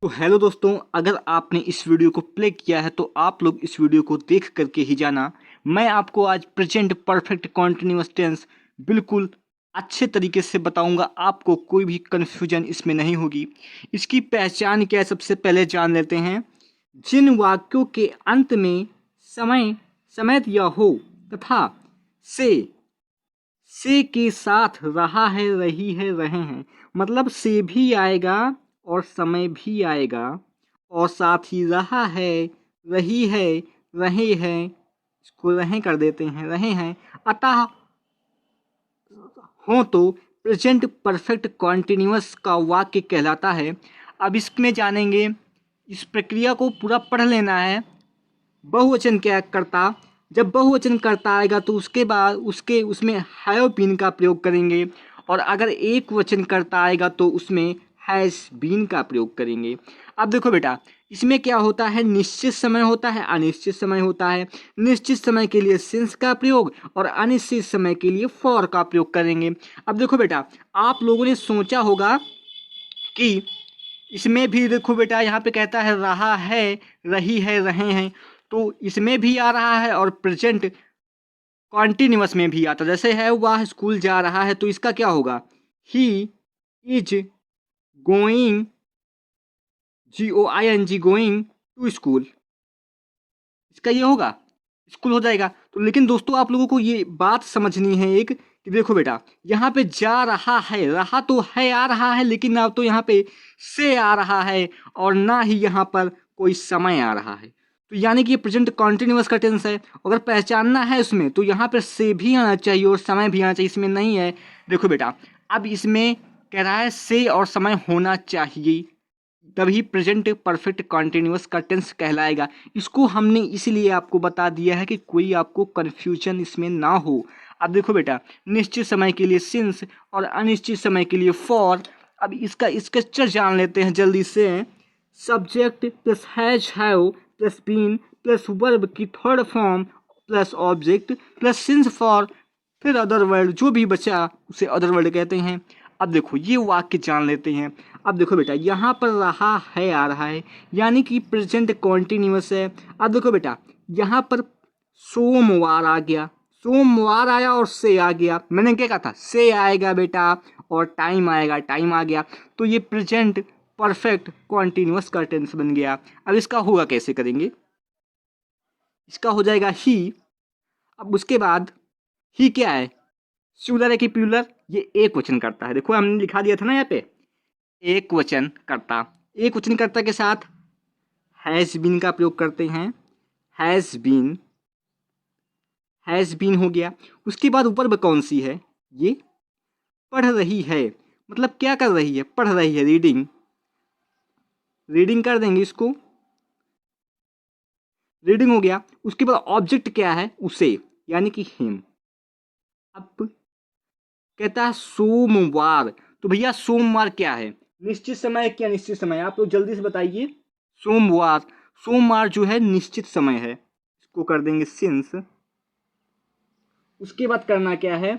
तो हेलो दोस्तों, अगर आपने इस वीडियो को प्ले किया है तो आप लोग इस वीडियो को देख करके ही जाना। मैं आपको आज प्रेजेंट परफेक्ट कॉन्टिन्यूअस टेंस बिल्कुल अच्छे तरीके से बताऊंगा, आपको कोई भी कन्फ्यूजन इसमें नहीं होगी। इसकी पहचान क्या है, सबसे पहले जान लेते हैं। जिन वाक्यों के अंत में समय समय दिया हो तथा से के साथ रहा है, रही है, रहे हैं, मतलब से भी आएगा और समय भी आएगा और साथ ही रहा है, रही है, रहे हैं, इसको रहे कर देते हैं, रहे हैं, अतः हो तो प्रेजेंट परफेक्ट कॉन्टिन्यूअस का वाक्य कहलाता है। अब इसमें जानेंगे, इस प्रक्रिया को पूरा पढ़ लेना है। बहुवचन क्या करता, जब बहुवचन करता आएगा तो उसके बाद उसमें हैव बीन का प्रयोग करेंगे, और अगर एक वचन करता आएगा तो उसमें हैज़ बीन का प्रयोग करेंगे। अब देखो बेटा, इसमें क्या होता है, निश्चित समय होता है, अनिश्चित समय होता है। निश्चित समय के लिए सिंस का प्रयोग और अनिश्चित समय के लिए फॉर का प्रयोग करेंगे। अब देखो बेटा, आप लोगों ने सोचा होगा कि इसमें भी देखो बेटा, यहाँ पे कहता है रहा है, रही है, रहे हैं, तो इसमें भी आ रहा है और प्रेजेंट कॉन्टिन्यूअस में भी आता है। जैसे है वह स्कूल जा रहा है तो इसका क्या होगा, he is going, GOING, going to school, इसका ये होगा, स्कूल हो जाएगा। तो लेकिन दोस्तों, आप लोगों को ये बात समझनी है एक, कि देखो बेटा, यहाँ पे जा रहा है, रहा तो है, आ रहा है, लेकिन अब तो यहाँ पे से आ रहा है और ना ही यहाँ पर कोई समय आ रहा है। तो यानी कि ये प्रेजेंट कॉन्टिन्यूअस का टेंस है। अगर पहचानना है उसमें तो यहाँ पर से भी आना चाहिए और समय भी आना चाहिए, इसमें नहीं है। देखो बेटा, अब इसमें कह रहा है से और समय होना चाहिए, तभी प्रेजेंट परफेक्ट कॉन्टिन्यूअस का टेंस कहलाएगा। इसको हमने इसलिए आपको बता दिया है कि कोई आपको कन्फ्यूजन इसमें ना हो। अब देखो बेटा, निश्चित समय के लिए सिंस और अनिश्चित समय के लिए फॉर। अब इसका स्ट्रक्चर जान लेते हैं जल्दी से। Subject plus has, have plus been plus verb की third form plus object plus since for, फिर अदर वर्ड, जो भी बचा उसे अदर वर्ड कहते हैं। अब देखो ये वाक्य जान लेते हैं। अब देखो बेटा, यहाँ पर रहा है आ रहा है, यानी कि प्रेजेंट कॉन्टिन्यूअस है। अब देखो बेटा, यहाँ पर सोमवार आ गया, सोमवार आया और से आ गया। मैंने क्या कहा था, से आएगा बेटा और टाइम आएगा, टाइम आ गया, तो ये प्रेजेंट परफेक्ट कॉन्टिन्यूअस का टेंस बन गया। अब इसका होगा कैसे करेंगे, इसका हो जाएगा ही। अब उसके बाद ही क्या है, सिंगुलर है कि प्लूरल, ये एक वचन करता है। देखो हमने लिखा दिया था ना यहाँ पे, एक वचन करता। एक वचन करता के साथ हैज़ बीन का प्रयोग करते हैं, हैज़ बीन, हैज़ बीन हो गया। उसके बाद ऊपर कौन सी है, ये पढ़ रही है, मतलब क्या कर रही है, पढ़ रही है, रीडिंग, रीडिंग कर देंगे इसको, रीडिंग हो गया। उसके बाद ऑब्जेक्ट क्या है, उसे, यानी कि हिम। अब कहता है सोमवार, तो भैया सोमवार क्या है, निश्चित समय क्या निश्चित समय, आप लोग जल्दी से बताइए। सोमवार, सोमवार जो है निश्चित समय है, इसको कर देंगे सिंस। उसके बाद करना क्या है,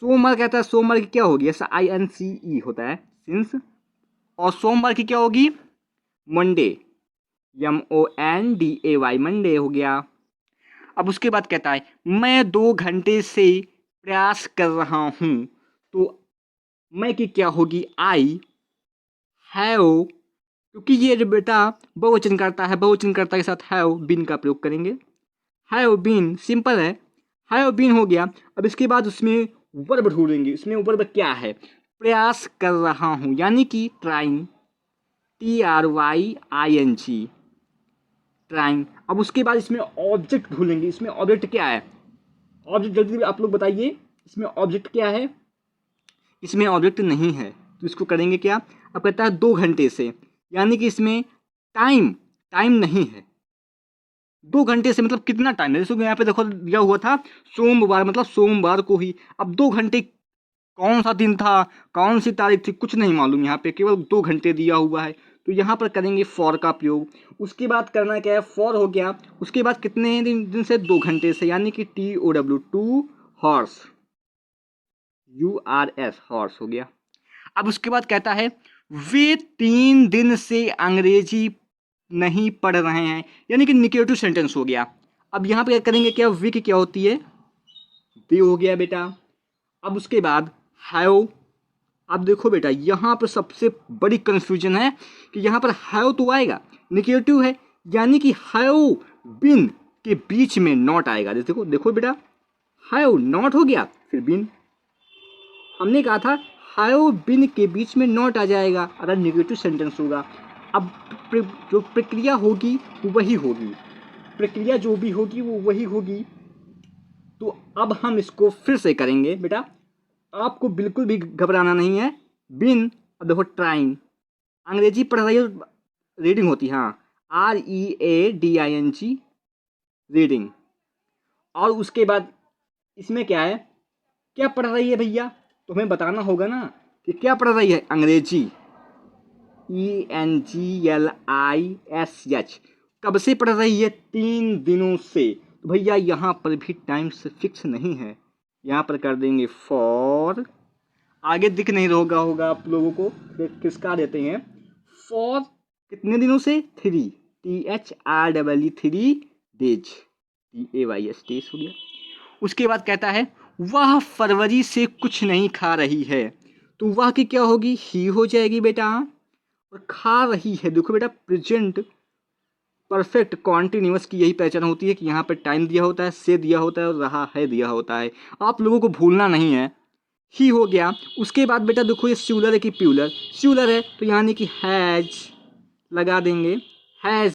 सोमवार कहता है, सोमवार की क्या होगी, ऐसा INCE होता है, सिंस। और सोमवार की क्या होगी, मंडे, MONDAY, मंडे हो गया। अब उसके बाद कहता है मैं 2 घंटे से प्रयास कर रहा हूँ, तो मैं की क्या होगी, आई हैव, क्योंकि ये जो बेटा बहुवचन करता है, बहुवचन करता के साथ हैव बीन का प्रयोग करेंगे। हैव बीन सिंपल है, हैव बीन हो गया। अब इसके बाद उसमें वर्ब ढूंढेंगे, इसमें वर्ब क्या है, प्रयास कर रहा हूँ, यानी कि ट्राइंग, TRYING, ट्राइंग। अब उसके बाद इसमें ऑब्जेक्ट ढूंढेंगे, इसमें ऑब्जेक्ट क्या है, ऑब्जेक्ट जल्दी आप लोग बताइए, इसमें ऑब्जेक्ट क्या है, इसमें ऑब्जेक्ट नहीं है, तो इसको करेंगे क्या। अब कहता है 2 घंटे से, यानी कि इसमें टाइम, टाइम नहीं है। 2 घंटे से मतलब कितना टाइम है, जैसे यहाँ पे देखो दिया हुआ था सोमवार, मतलब सोमवार को ही। अब 2 घंटे कौन सा दिन था, कौन सी तारीख थी, कुछ नहीं मालूम, यहाँ पे केवल 2 घंटे दिया हुआ है, तो यहाँ पर करेंगे फॉर का प्रयोग। उसके बाद करना क्या है, फॉर हो गया। उसके बाद कितने दिन से, 2 घंटे से, यानी कि TOW, two horse, URS, horse हो गया। अब उसके बाद कहता है वे 3 दिन से अंग्रेजी नहीं पढ़ रहे हैं, यानी कि निगेटिव सेंटेंस हो गया। अब यहाँ पे करेंगे क्या, वीक क्या होती है, दे हो गया बेटा। अब उसके बाद हैव। अब देखो बेटा यहाँ पर सबसे बड़ी कंफ्यूजन है कि यहाँ पर हैव तो आएगा, निगेटिव है, यानी कि हैव बिन के बीच में नॉट आएगा। देखो देखो बेटा, हैव नॉट हो गया, फिर बिन। हमने कहा था हैव बिन के बीच में नॉट आ जाएगा अगर निगेटिव सेंटेंस होगा। अब जो प्रक्रिया होगी वो वही होगी, प्रक्रिया जो भी होगी वो वही होगी। तो अब हम इसको फिर से करेंगे बेटा, आपको बिल्कुल भी घबराना नहीं है। बिन, अब देखो ट्राइंग, अंग्रेजी पढ़ रही हो, रीडिंग होती है, हाँ, READING रीडिंग। और उसके बाद इसमें क्या है, क्या पढ़ रही है भैया, तो हमें बताना होगा ना कि क्या पढ़ रही है, अंग्रेजी, ENGLISH। कब से पढ़ रही है, 3 दिनों से। तो भैया यहाँ पर भी टाइम से फिक्स नहीं है, यहाँ पर कर देंगे फॉर, आगे दिख नहीं होगा आप लोगों को, किसका देते हैं, फॉर कितने दिनों से, 3, THREE 3 डेज, DAYS डेज हो गया। उसके बाद कहता है वह फरवरी से कुछ नहीं खा रही है, तो वह की क्या होगी, ही हो जाएगी बेटा। और खा रही है, देखो बेटा प्रेजेंट परफेक्ट कॉन्टिन्यूअस की यही पहचान होती है कि यहाँ पर टाइम दिया होता है, से दिया होता है और रहा है दिया होता है, आप लोगों को भूलना नहीं है। ही हो गया। उसके बाद बेटा देखो ये सिंगुलर है कि प्लूरल, सिंगुलर है तो यानी कि हैज लगा देंगे, हैज